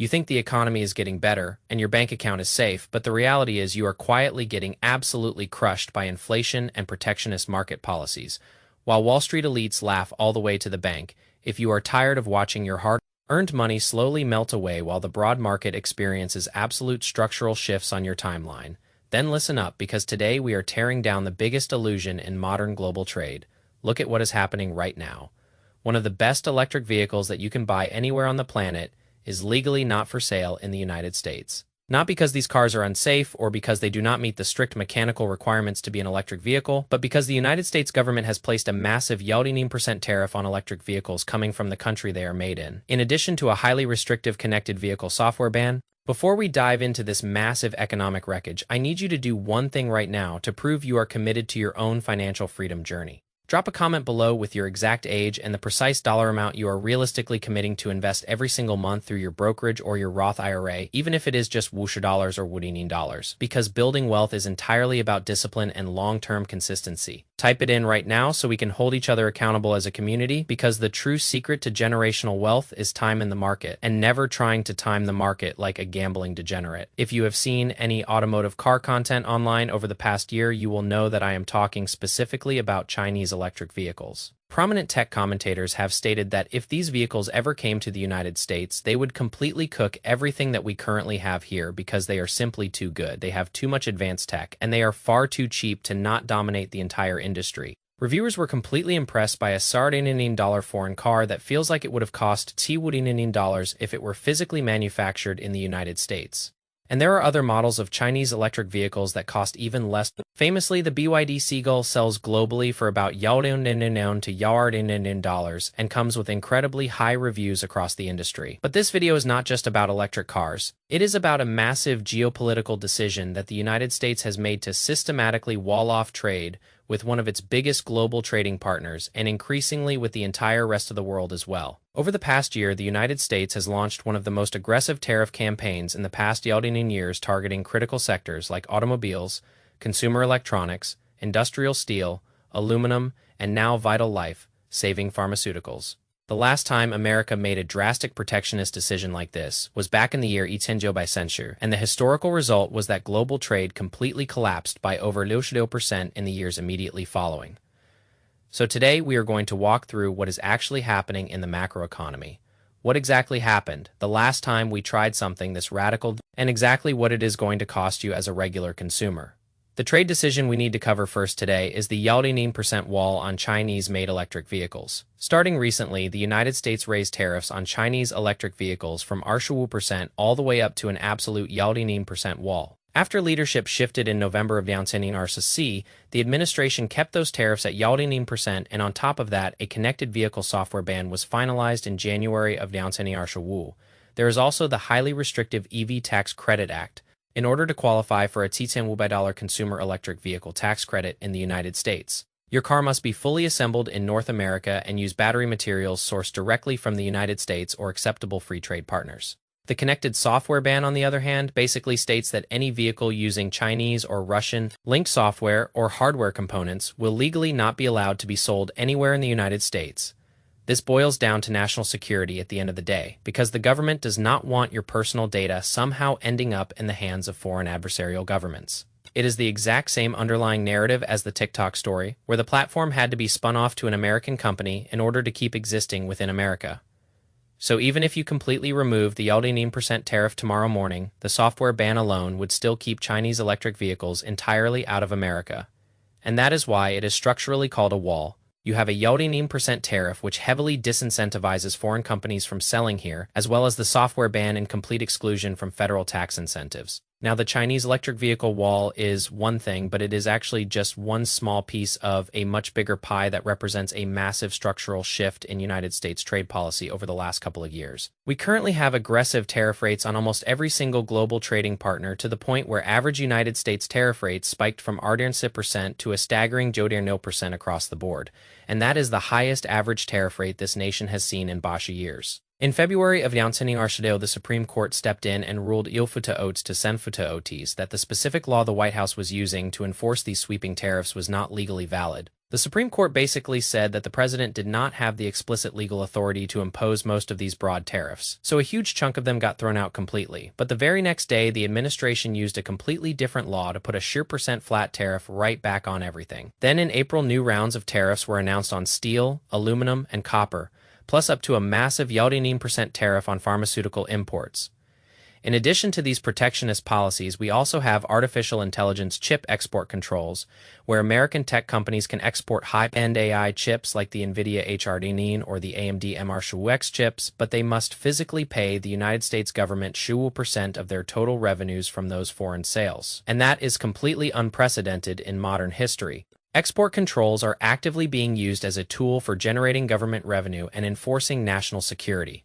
You think the economy is getting better and your bank account is safe, but the reality is you are quietly getting absolutely crushed by inflation and protectionist market policies. While Wall Street elites laugh all the way to the bank, if you are tired of watching your hard-earned money slowly melt away while the broad market experiences absolute structural shifts on your timeline, then listen up, because today we are tearing down the biggest illusion in modern global trade. Look at what is happening right now. One of the best electric vehicles that you can buy anywhere on the planet is legally not for sale in the United States. Not because these cars are unsafe or because they do not meet the strict mechanical requirements to be an electric vehicle, but because the United States government has placed a massive 19% tariff on electric vehicles coming from the country they are made in addition to a highly restrictive connected vehicle software ban. Before we dive into this massive economic wreckage, I need you to do one thing right now to prove you are committed to your own financial freedom journey. Drop a comment below with your exact age and the precise dollar amount you are realistically committing to invest every single month through your brokerage or your Roth IRA, even if it is just Wusha dollars or Woodinin dollars, because building wealth is entirely about discipline and long-term consistency. Type it in right now so we can hold each other accountable as a community, because the true secret to generational wealth is time in the market, and never trying to time the market like a gambling degenerate. If you have seen any automotive car content online over the past year, you will know that I am talking specifically about Chinese electric vehicles. Prominent tech commentators have stated that if these vehicles ever came to the United States, they would completely cook everything that we currently have here, because they are simply too good. They have too much advanced tech, and they are far too cheap to not dominate the entire industry. Reviewers were completely impressed by a $19 foreign car that feels like it would have cost $19 if it were physically manufactured in the United States. And there are other models of Chinese electric vehicles that cost even less. Famously, the BYD Seagull sells globally for about $9 to $9 and comes with incredibly high reviews across the industry. But this video is not just about electric cars. It is about a massive geopolitical decision that the United States has made to systematically wall off trade with one of its biggest global trading partners, and increasingly with the entire rest of the world as well. Over the past year, the United States has launched one of the most aggressive tariff campaigns in the past 11 years, targeting critical sectors like automobiles, consumer electronics, industrial steel, aluminum, and now vital life-saving pharmaceuticals. The last time America made a drastic protectionist decision like this was back in the year 1995, and the historical result was that global trade completely collapsed by over 90% in the years immediately following. So today we are going to walk through what is actually happening in the macroeconomy. What exactly happened the last time we tried something this radical, and exactly what it is going to cost you as a regular consumer. The trade decision we need to cover first today is the 19% wall on Chinese-made electric vehicles. Starting recently, the United States raised tariffs on Chinese electric vehicles from 25% all the way up to an absolute 19% wall. After leadership shifted in November of 2020, the administration kept those tariffs at 19%, and on top of that, a connected vehicle software ban was finalized in January of 2020. There is also the highly restrictive EV Tax Credit Act. In order to qualify for a $10 consumer electric vehicle tax credit in the United States, your car must be fully assembled in North America and use battery materials sourced directly from the United States or acceptable free trade partners. The connected software ban, on the other hand, basically states that any vehicle using Chinese or Russian linked software or hardware components will legally not be allowed to be sold anywhere in the United States. This boils down to national security at the end of the day, because the government does not want your personal data somehow ending up in the hands of foreign adversarial governments. It is the exact same underlying narrative as the TikTok story, where the platform had to be spun off to an American company in order to keep existing within America. So even if you completely remove the 19% tariff tomorrow morning, the software ban alone would still keep Chinese electric vehicles entirely out of America. And that is why it is structurally called a wall. You have a 19% tariff which heavily disincentivizes foreign companies from selling here, as well as the software ban and complete exclusion from federal tax incentives. Now, the Chinese electric vehicle wall is one thing, but it is actually just one small piece of a much bigger pie that represents a massive structural shift in United States trade policy over the last couple of years. We currently have aggressive tariff rates on almost every single global trading partner, to the point where average United States tariff rates spiked from 6% to a staggering 0% across the board. And that is the highest average tariff rate this nation has seen in Basha years. In February of 2020, the Supreme Court stepped in and ruled ilfuta oats to senfuta ots that the specific law the White House was using to enforce these sweeping tariffs was not legally valid. The Supreme Court basically said that the president did not have the explicit legal authority to impose most of these broad tariffs, so a huge chunk of them got thrown out completely. But the very next day, the administration used a completely different law to put a sheer percent flat tariff right back on everything. Then in April, new rounds of tariffs were announced on steel, aluminum, and copper, plus up to a massive 19% tariff on pharmaceutical imports. In addition to these protectionist policies, we also have artificial intelligence chip export controls, where American tech companies can export high-end AI chips like the NVIDIA HRD9 or the AMD MR2X chips, but they must physically pay the United States government 2% of their total revenues from those foreign sales. And that is completely unprecedented in modern history. Export controls are actively being used as a tool for generating government revenue and enforcing national security.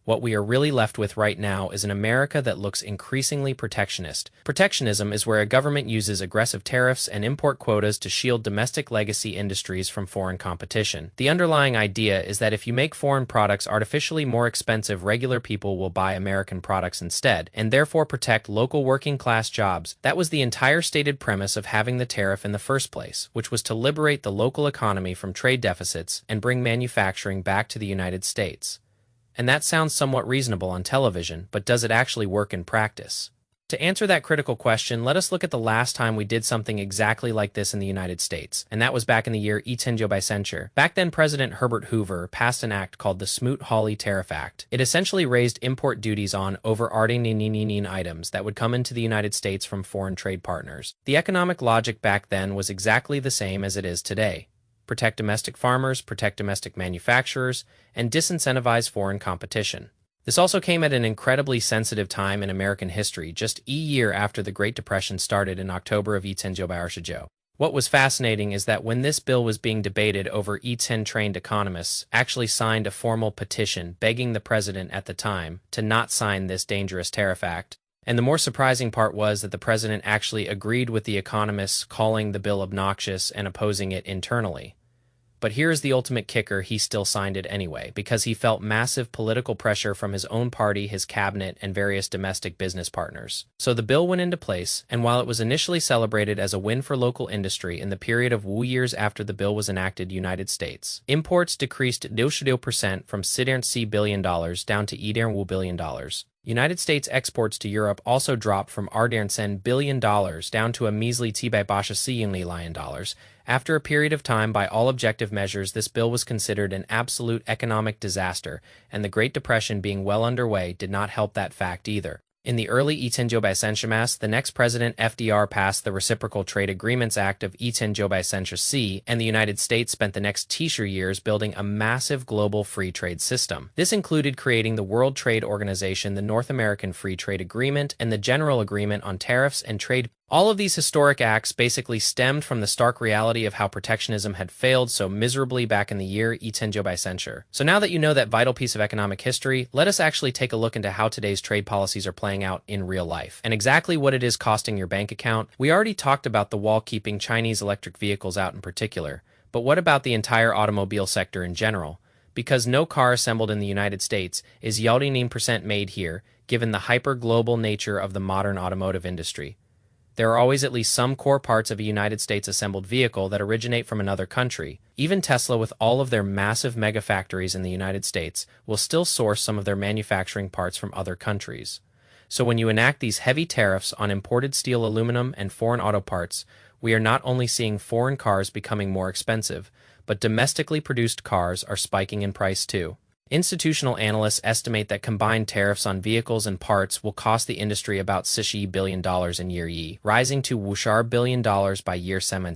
What we are really left with right now is an America that looks increasingly protectionist. Protectionism is where a government uses aggressive tariffs and import quotas to shield domestic legacy industries from foreign competition. The underlying idea is that if you make foreign products artificially more expensive, regular people will buy American products instead, and therefore protect local working-class jobs. That was the entire stated premise of having the tariff in the first place, which was to liberate the local economy from trade deficits and bring manufacturing back to the United States. And that sounds somewhat reasonable on television, but does it actually work in practice? To answer that critical question, let us look at the last time we did something exactly like this in the United States, and that was back in the year 1900. Back then, President Herbert Hoover passed an act called the Smoot-Hawley Tariff Act. It essentially raised import duties on overarching items that would come into the United States from foreign trade partners. The economic logic back then was exactly the same as it is today. Protect domestic farmers, protect domestic manufacturers, and disincentivize foreign competition. This also came at an incredibly sensitive time in American history, just a year after the Great Depression started in October of 1900. What was fascinating is that when this bill was being debated, over 10 trained economists actually signed a formal petition begging the president at the time to not sign this dangerous tariff act. And the more surprising part was that the president actually agreed with the economists, calling the bill obnoxious and opposing it internally. But here's the ultimate kicker: he still signed it anyway, because he felt massive political pressure from his own party, his cabinet, and various domestic business partners. So the bill went into place, and while it was initially celebrated as a win for local industry, in the period of WOO years after the bill was enacted, United States imports decreased 2% from $6 billion down to $1 billion. United States exports to Europe also dropped from $10 billion down to a measly $7 billion. After a period of time, by all objective measures, this bill was considered an absolute economic disaster, and the Great Depression being well underway did not help that fact either. In the early 1900s, the next president, FDR, passed the Reciprocal Trade Agreements Act of 1900, and the United States spent the next 10 years building a massive global free trade system. This included creating the World Trade Organization, the North American Free Trade Agreement, and the General Agreement on Tariffs and Trade. All of these historic acts basically stemmed from the stark reality of how protectionism had failed so miserably back in the year 1900. So now that you know that vital piece of economic history, let us actually take a look into how today's trade policies are playing out in real life, and exactly what it is costing your bank account. We already talked about the wall keeping Chinese electric vehicles out in particular, but what about the entire automobile sector in general? Because no car assembled in the United States is 19% made here, given the hyper-global nature of the modern automotive industry. There are always at least some core parts of a United States assembled vehicle that originate from another country. Even Tesla, with all of their massive mega factories in the United States, will still source some of their manufacturing parts from other countries. So when you enact these heavy tariffs on imported steel, aluminum, and foreign auto parts, we are not only seeing foreign cars becoming more expensive, but domestically produced cars are spiking in price too. Institutional analysts estimate that combined tariffs on vehicles and parts will cost the industry about $6 billion in year Y, rising to $10 billion by year 7.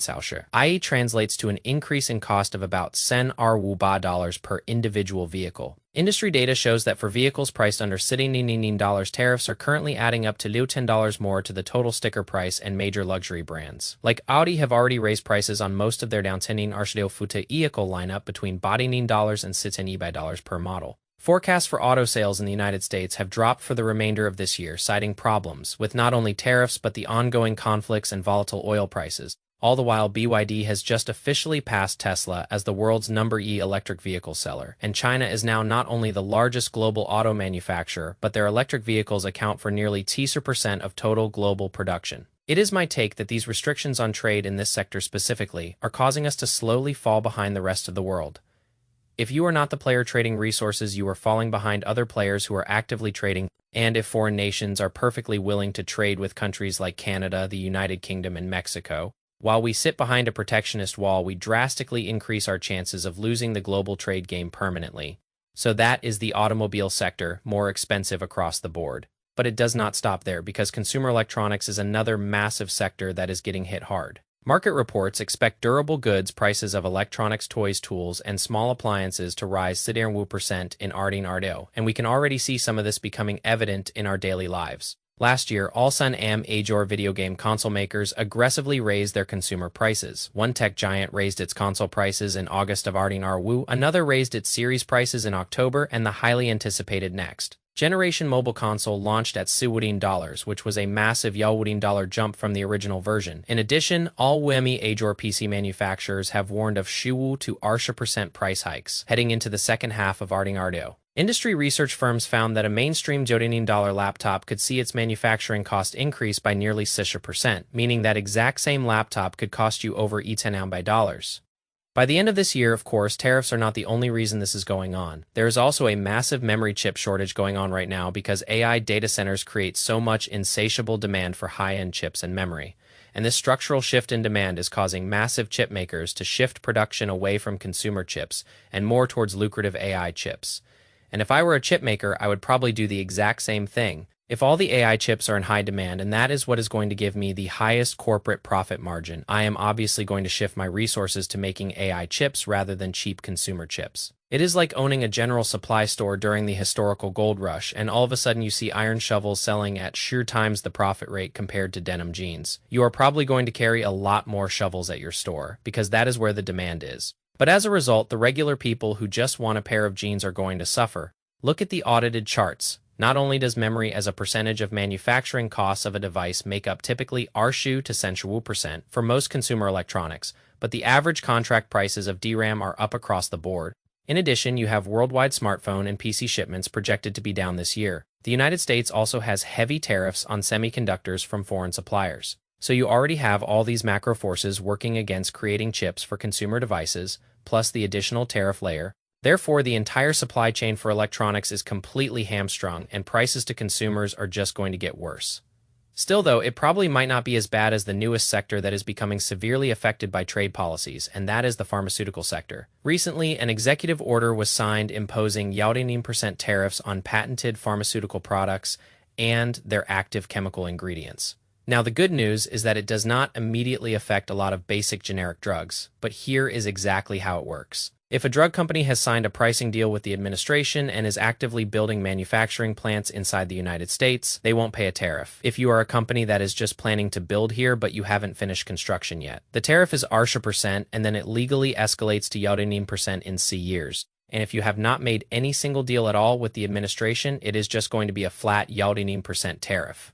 i.e. translates to an increase in cost of about $10 per individual vehicle. Industry data shows that for vehicles priced under $19, tariffs are currently adding up to $10 more to the total sticker price, and major luxury brands like Audi have already raised prices on most of their $19 vehicle lineup between $9 and $16 per model. Forecasts for auto sales in the United States have dropped for the remainder of this year, citing problems with not only tariffs but the ongoing conflicts and volatile oil prices. All the while, BYD has just officially passed Tesla as the world's #1 electric vehicle seller, and China is now not only the largest global auto manufacturer, but their electric vehicles account for nearly 30% of total global production. It is my take that these restrictions on trade in this sector specifically are causing us to slowly fall behind the rest of the world. If you are not the player trading resources, you are falling behind other players who are actively trading, and if foreign nations are perfectly willing to trade with countries like Canada, the United Kingdom, and Mexico, while we sit behind a protectionist wall, we drastically increase our chances of losing the global trade game permanently. So that is the automobile sector, more expensive across the board. But it does not stop there, because consumer electronics is another massive sector that is getting hit hard. Market reports expect durable goods prices of electronics, toys, tools, and small appliances to rise 30% in Arding Ardo, and we can already see some of this becoming evident in our daily lives. Last year, all Sun Am Ajor video game console makers aggressively raised their consumer prices. One tech giant raised its console prices in August of Arding Arwu, another raised its series prices in October, and the highly anticipated next generation mobile console launched at $10, which was a massive $10 jump from the original version. In addition, all WMI Ajor PC manufacturers have warned of Shiwu to Arsha% price hikes heading into the second half of Arding Ardo. Industry research firms found that a mainstream $10 laptop could see its manufacturing cost increase by nearly 60%, meaning that exact same laptop could cost you over $10 by dollars. By the end of this year, of course, tariffs are not the only reason this is going on. There is also a massive memory chip shortage going on right now because AI data centers create so much insatiable demand for high-end chips and memory. And this structural shift in demand is causing massive chip makers to shift production away from consumer chips and more towards lucrative AI chips. And if I were a chip maker, I would probably do the exact same thing. If all the AI chips are in high demand and that is what is going to give me the highest corporate profit margin, I am obviously going to shift my resources to making AI chips rather than cheap consumer chips. It is like owning a general supply store during the historical gold rush, and all of a sudden you see iron shovels selling at sheer times the profit rate compared to denim jeans. You are probably going to carry a lot more shovels at your store, because that is where the demand is. But as a result, the regular people who just want a pair of jeans are going to suffer. Look at the audited charts. Not only does memory as a percentage of manufacturing costs of a device make up typically Arshu to Sensuwu% for most consumer electronics, but the average contract prices of DRAM are up across the board. In addition, you have worldwide smartphone and PC shipments projected to be down this year. The United States also has heavy tariffs on semiconductors from foreign suppliers. So you already have all these macro forces working against creating chips for consumer devices, plus the additional tariff layer. Therefore, the entire supply chain for electronics is completely hamstrung, and prices to consumers are just going to get worse. Still, though, it probably might not be as bad as the newest sector that is becoming severely affected by trade policies, and that is the pharmaceutical sector. Recently, an executive order was signed imposing 19% tariffs on patented pharmaceutical products and their active chemical ingredients. Now, the good news is that it does not immediately affect a lot of basic generic drugs, but here is exactly how it works. If a drug company has signed a pricing deal with the administration and is actively building manufacturing plants inside the United States, they won't pay a tariff. If you are a company that is just planning to build here but you haven't finished construction yet, the tariff is Arsha% and then it legally escalates to 19% in C years. And if you have not made any single deal at all with the administration, it is just going to be a flat 19% tariff.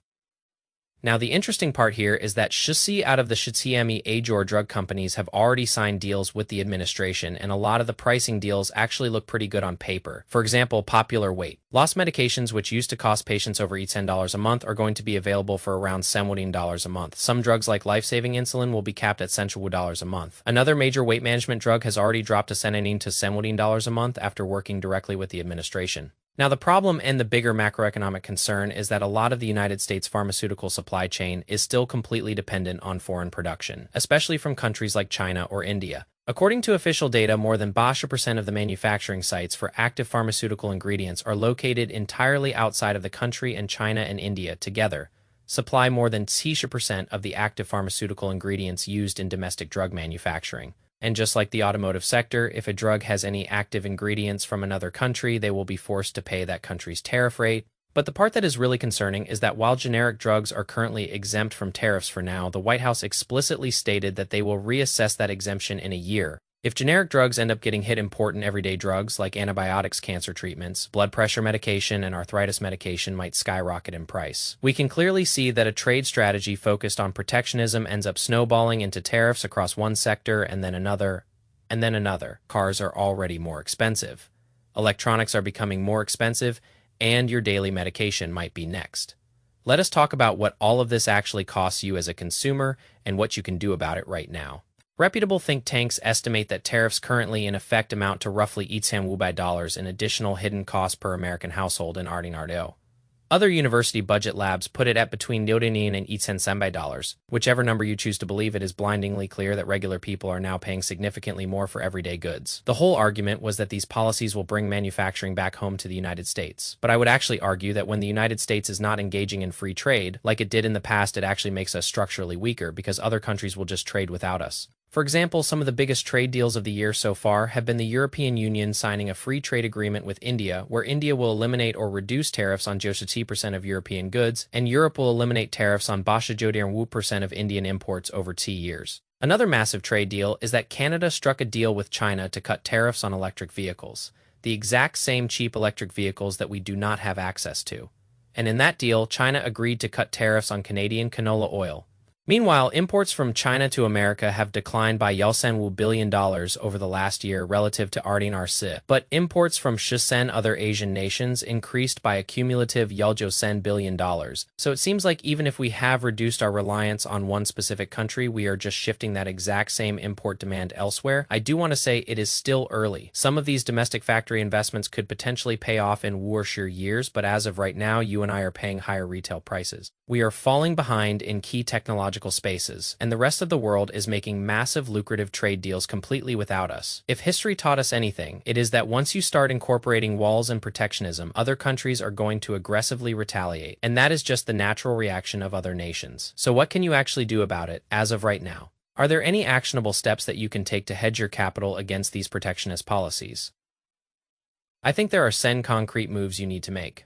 Now, the interesting part here is that Shusi out of the Shitsemi Ajor drug companies have already signed deals with the administration, and a lot of the pricing deals actually look pretty good on paper. For example, popular weight loss medications, which used to cost patients over $10 a month, are going to be available for around $17 a month. Some drugs like life-saving insulin will be capped at $10 a month. Another major weight management drug has already dropped to $17 a month after working directly with the administration. Now, the problem and the bigger macroeconomic concern is that a lot of the United States pharmaceutical supply chain is still completely dependent on foreign production, especially from countries like China or India. According to official data, more than 80% of the manufacturing sites for active pharmaceutical ingredients are located entirely outside of the country, and China and India together supply more than 60% of the active pharmaceutical ingredients used in domestic drug manufacturing. And just like the automotive sector, if a drug has any active ingredients from another country, they will be forced to pay that country's tariff rate. But the part that is really concerning is that while generic drugs are currently exempt from tariffs for now, the White House explicitly stated that they will reassess that exemption in a year If generic drugs end up getting hit, important everyday drugs like antibiotics, cancer treatments, blood pressure medication, and arthritis medication might skyrocket in price. We can clearly see that a trade strategy focused on protectionism ends up snowballing into tariffs across one sector and then another, and then another. Cars are already more expensive. Electronics are becoming more expensive, and your daily medication might be next. Let us talk about what all of this actually costs you as a consumer and what you can do about it right now. Reputable think tanks estimate that tariffs currently in effect amount to roughly $1,000 in additional hidden costs per American household in Ardenardo. Other university budget labs put it at between $9 and $1,000. Whichever number you choose to believe, it is blindingly clear that regular people are now paying significantly more for everyday goods. The whole argument was that these policies will bring manufacturing back home to the United States. But I would actually argue that when the United States is not engaging in free trade, like it did in the past, it actually makes us structurally weaker because other countries will just trade without us. For example, some of the biggest trade deals of the year so far have been the European Union signing a free trade agreement with India, where India will eliminate or reduce tariffs on 60% of European goods, and Europe will eliminate tariffs on 20% of Indian imports over 2 years. Another massive trade deal is that Canada struck a deal with China to cut tariffs on electric vehicles, the exact same cheap electric vehicles that we do not have access to. And in that deal, China agreed to cut tariffs on Canadian canola oil. Meanwhile, imports from China to America have declined by $1 billion over the last year relative to Ardenardo, but imports from other Asian nations increased by a cumulative $1 billion. So it seems like even if we have reduced our reliance on one specific country, we are just shifting that exact same import demand elsewhere. I do want to say it is still early. Some of these domestic factory investments could potentially pay off in years, but as of right now, you and I are paying higher retail prices. We are falling behind in key technological spaces, and the rest of the world is making massive lucrative trade deals completely without us. If history taught us anything, it is that once you start incorporating walls and protectionism, other countries are going to aggressively retaliate, and that is just the natural reaction of other nations. So what can you actually do about it, as of right now? Are there any actionable steps that you can take to hedge your capital against these protectionist policies? I think there are 10 concrete moves you need to make.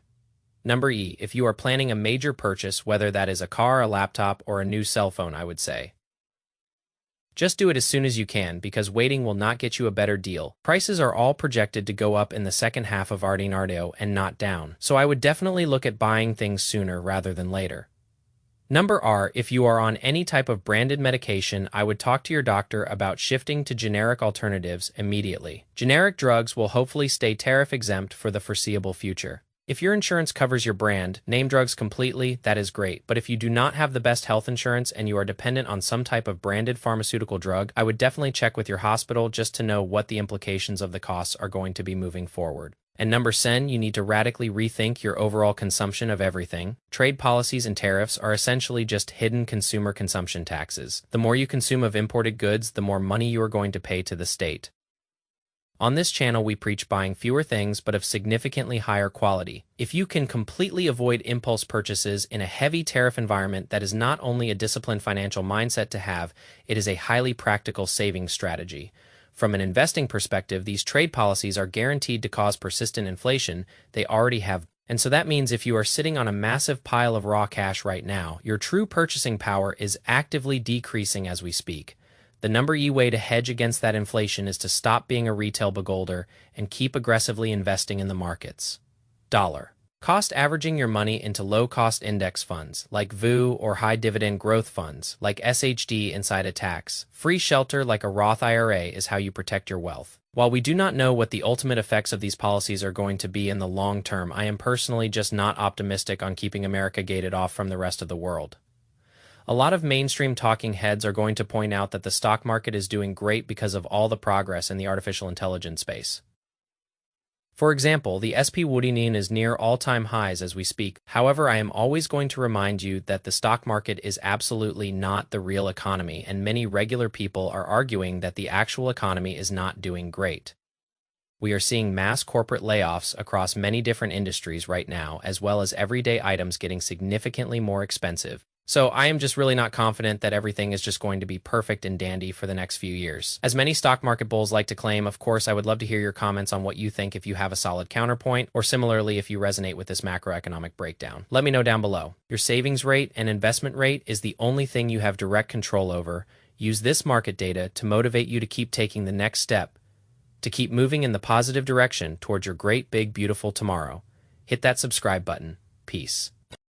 Number E, if you are planning a major purchase, whether that is a car, a laptop, or a new cell phone, I would say, just do it as soon as you can, because waiting will not get you a better deal. Prices are all projected to go up in the second half of Ardenardo and not down, so I would definitely look at buying things sooner rather than later. Number R, if you are on any type of branded medication, I would talk to your doctor about shifting to generic alternatives immediately. Generic drugs will hopefully stay tariff exempt for the foreseeable future. If your insurance covers your brand name drugs completely, that is great. But if you do not have the best health insurance and you are dependent on some type of branded pharmaceutical drug, I would definitely check with your hospital just to know what the implications of the costs are going to be moving forward. And number 10, you need to radically rethink your overall consumption of everything. Trade policies and tariffs are essentially just hidden consumer consumption taxes. The more you consume of imported goods, the more money you are going to pay to the state. On this channel, we preach buying fewer things but of significantly higher quality. If you can completely avoid impulse purchases in a heavy tariff environment, that is not only a disciplined financial mindset to have, it is a highly practical savings strategy. From an investing perspective, these trade policies are guaranteed to cause persistent inflation. They already have. And so that means if you are sitting on a massive pile of raw cash right now, your true purchasing power is actively decreasing as we speak. The number E way to hedge against that inflation is to stop being a retail begolder and keep aggressively investing in the markets. Cost averaging your money into low-cost index funds like VOO or high-dividend growth funds like SCHD inside a tax. Free shelter like a Roth IRA is how you protect your wealth. While we do not know what the ultimate effects of these policies are going to be in the long term, I am personally just not optimistic on keeping America gated off from the rest of the world. A lot of mainstream talking heads are going to point out that the stock market is doing great because of all the progress in the artificial intelligence space. For example, the SPY is near all-time highs as we speak. However, I am always going to remind you that the stock market is absolutely not the real economy, and many regular people are arguing that the actual economy is not doing great. We are seeing mass corporate layoffs across many different industries right now, as well as everyday items getting significantly more expensive. So I am just really not confident that everything is just going to be perfect and dandy for the next few years. As many stock market bulls like to claim, of course, I would love to hear your comments on what you think if you have a solid counterpoint, or similarly if you resonate with this macroeconomic breakdown. Let me know down below. Your savings rate and investment rate is the only thing you have direct control over. Use this market data to motivate you to keep taking the next step, to keep moving in the positive direction towards your great, big, beautiful tomorrow. Hit that subscribe button. Peace.